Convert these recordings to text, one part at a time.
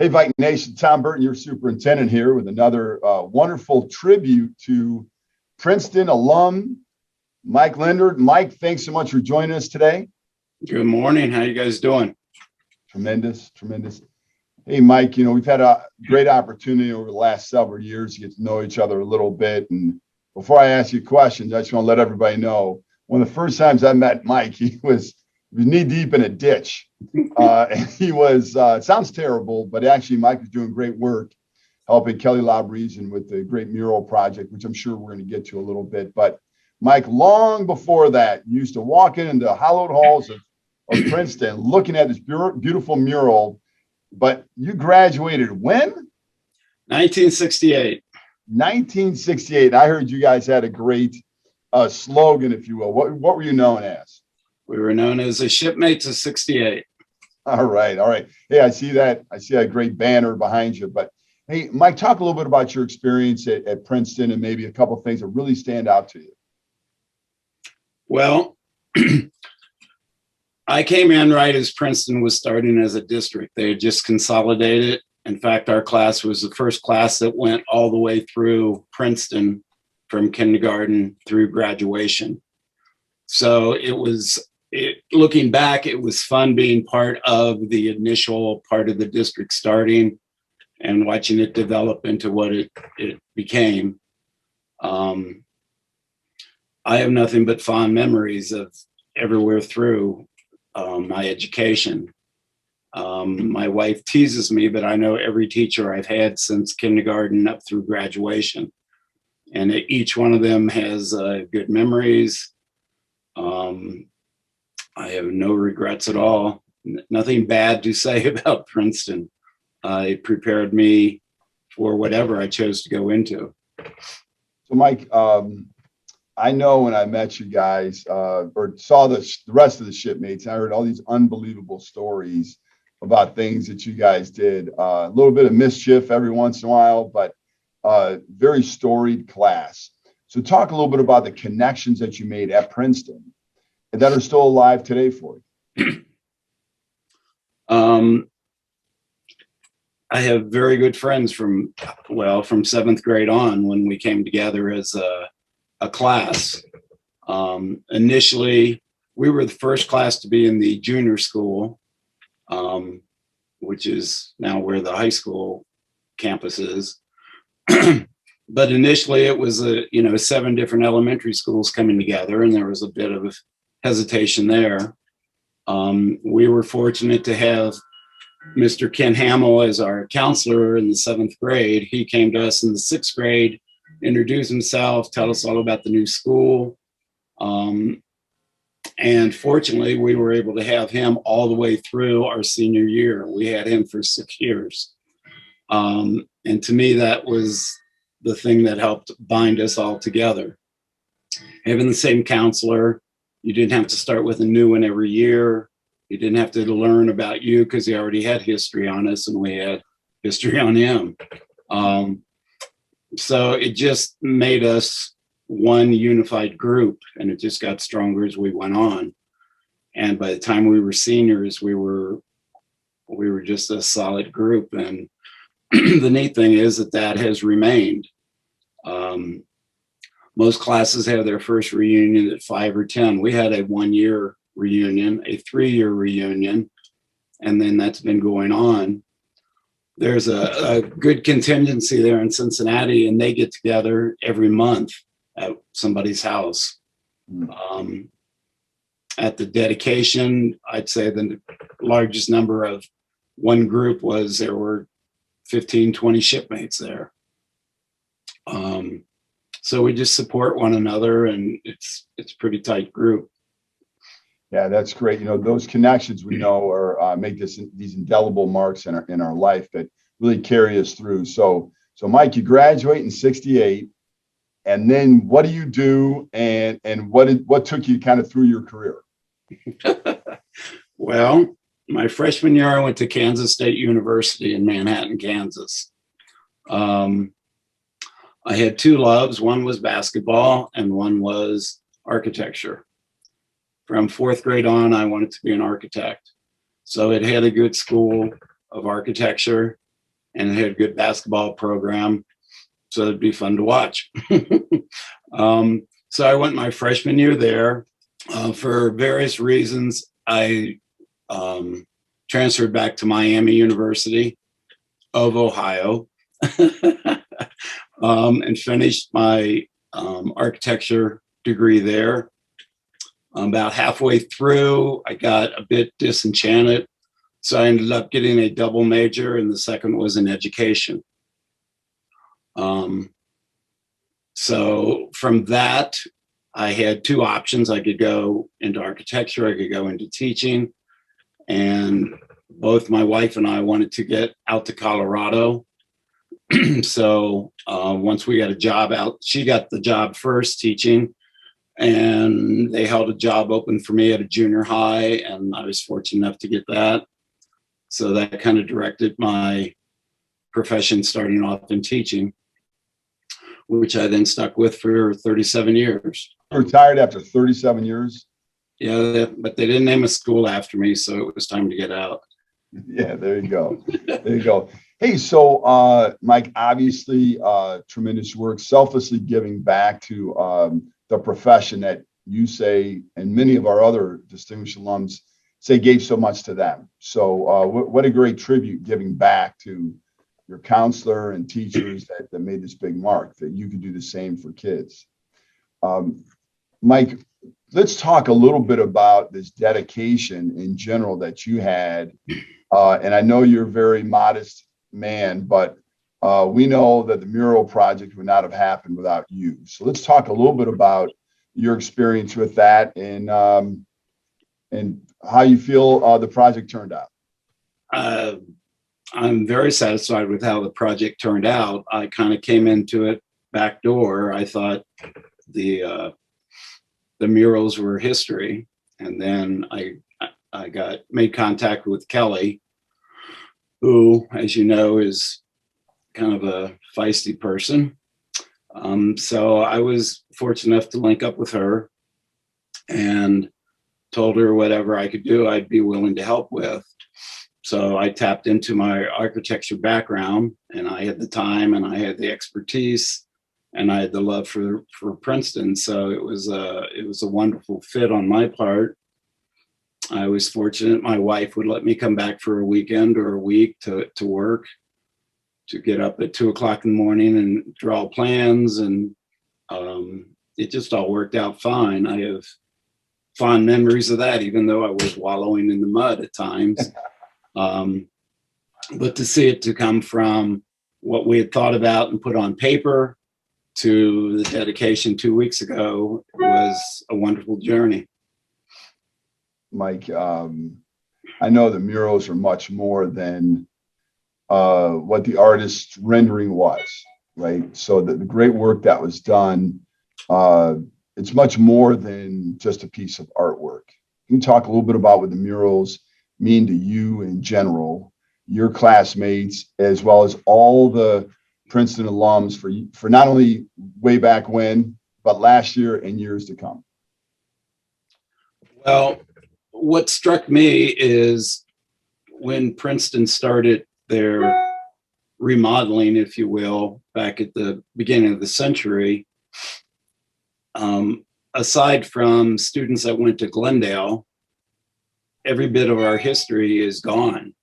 Hey, Viking Nation, Tom Burton, your superintendent here with another wonderful tribute to Princeton alum, Mike Lindner. Mike, thanks so much for joining us today. Good morning. How you guys doing? Tremendous, tremendous. Hey, Mike, we've had a great opportunity over the last several years to get to know each other a little bit. And before I ask you questions, I just want to let everybody know, one of the first times I met Mike, he was knee deep in a ditch. And he was, it sounds terrible, but actually Mike was doing great work helping Kelly Labreason with the great mural project, which I'm sure we're going to get to a little bit. But Mike, long before that, used to walk into the hallowed halls of Princeton looking at this beautiful mural. But you graduated when? 1968. 1968. I heard you guys had a great slogan, if you will. What were you known as? We were known as the Shipmates of 68. All right. All right. Hey, I see that. I see a great banner behind you. But hey, Mike, talk a little bit about your experience at Princeton and maybe a couple of things that really stand out to you. Well, I came in right as Princeton was starting as a district. They had just consolidated. In fact, our class was the first class that went all the way through Princeton from kindergarten through graduation. So looking back, it was fun being part of the initial part of the district starting and watching it develop into what it became. I have nothing but fond memories of everywhere through my education. My wife teases me, but I know every teacher I've had since kindergarten up through graduation. And each one of them has good memories. I have no regrets at all. Nothing bad to say about Princeton. It prepared me for whatever I chose to go into. So, Mike, I know when I met you guys or saw the rest of the Shipmates, I heard all these unbelievable stories about things that you guys did. A little bit of mischief every once in a while, but very storied class. So talk a little bit about the connections that you made at Princeton and that are still alive today for you. I have very good friends from seventh grade on when we came together as a class. Initially, we were the first class to be in the junior school, which is now where the high school campus is. But initially it was 7 different elementary schools coming together, and there was a bit of hesitation there. We were fortunate to have Mr. Ken Hamill as our counselor in the 7th grade. He came to us in the 6th grade, introduce himself, tell us all about the new school. And fortunately, we were able to have him all the way through our senior year. We had him for 6 years. And to me, that was the thing that helped bind us all together. Having the same counselor, you didn't have to start with a new one every year. You didn't have to learn about you because he already had history on us and we had history on him. So it just made us one unified group, and it just got stronger as we went on. And by the time we were seniors, we were just a solid group. And the neat thing is that has remained. Most classes have their first reunion at 5 or 10. We had a 1-year reunion, a 3-year reunion, and then that's been going on. There's a good contingency there in Cincinnati, and they get together every month at somebody's house. At the dedication, I'd say the largest number of one group there were 15, 20 shipmates there. So we just support one another, and it's a pretty tight group. Yeah, that's great. Those connections we know are make these indelible marks in our life that really carry us through. So Mike, you graduate in 68, and then what do you do, and what took you kind of through your career? Well, my freshman year, I went to Kansas State University in Manhattan, Kansas. I had 2 loves. One was basketball and one was architecture. From 4th grade on, I wanted to be an architect. So it had a good school of architecture. and it had a good basketball program. So it'd be fun to watch. So I went my freshman year there. For various reasons, I transferred back to Miami University of Ohio and finished my architecture degree there. About halfway through, I got a bit disenchanted. So I ended up getting a double major, and the second was in education. So from that, I had two options. I could go into architecture, I could go into teaching. And both my wife and I wanted to get out to Colorado. So once we got a job out, she got the job first teaching, and they held a job open for me at a junior high, and I was fortunate enough to get that. So that kind of directed my profession starting off in teaching, which I then stuck with for 37 years. Retired after 37 years? Yeah, but they didn't name a school after me, so it was time to get out. Yeah, there you go. There you go. Hey, so Mike, obviously tremendous work, selflessly giving back to the profession that you say, and many of our other distinguished alums say gave so much to them. So what a great tribute giving back to your counselor and teachers that made this big mark, that you could do the same for kids. Mike, let's talk a little bit about this dedication in general that you had. And I know you're a very modest man, but we know that the mural project would not have happened without you. So let's talk a little bit about your experience with that and how you feel the project turned out. I'm very satisfied with how the project turned out. I kind of came into it back door. I thought the murals were history, and then I made contact with Kelly, who, as you know, is kind of a feisty person. So I was fortunate enough to link up with her and told her whatever I could do, I'd be willing to help with. So I tapped into my architecture background, and I had the time and I had the expertise and I had the love for Princeton. So it was a wonderful fit on my part. I was fortunate my wife would let me come back for a weekend or a week to work, to get up at 2:00 in the morning and draw plans. And it just all worked out fine. I have fond memories of that, even though I was wallowing in the mud at times. But to see it to come from what we had thought about and put on paper to the dedication 2 weeks ago was a wonderful journey. Mike, I know the murals are much more than what the artist's rendering was, right? So the great work that was done, it's much more than just a piece of artwork. Can you talk a little bit about what the murals mean to you in general, your classmates, as well as all the Princeton alums for not only way back when, but last year and years to come? Well, what struck me is when Princeton started their remodeling, if you will, back at the beginning of the century, aside from students that went to Glendale, every bit of our history is gone.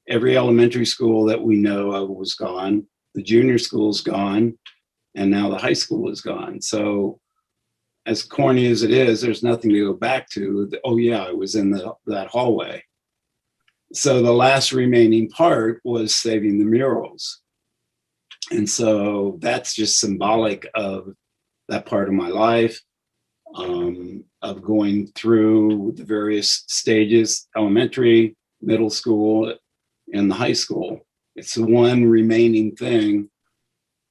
Every elementary school that we know of was gone. The junior school's gone, and now the high school is gone. So as corny as it is, there's nothing to go back to. Oh yeah, I was in that hallway. So the last remaining part was saving the murals. And so that's just symbolic of that part of my life, of going through the various stages, elementary, middle school, and the high school. It's the one remaining thing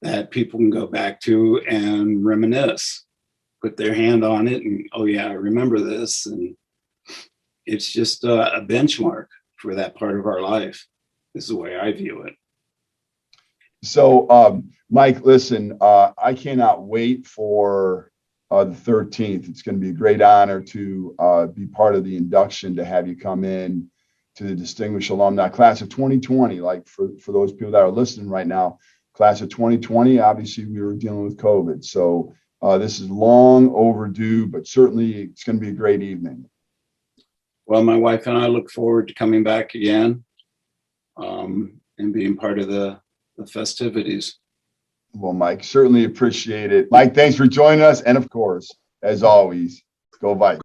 that people can go back to and reminisce, put their hand on it, and, oh yeah, I remember this. And it's just a benchmark for that part of our life, is the way I view it. So, Mike, listen, I cannot wait for the 13th. It's going to be a great honor to be part of the induction, to have you come in to the Distinguished Alumni Class of 2020. Like for those people that are listening right now, Class of 2020, obviously we were dealing with COVID. So this is long overdue, but certainly it's going to be a great evening. Well, my wife and I look forward to coming back again and being part of the festivities. Well, Mike, certainly appreciate it. Mike, thanks for joining us. And of course, as always, go Vikes.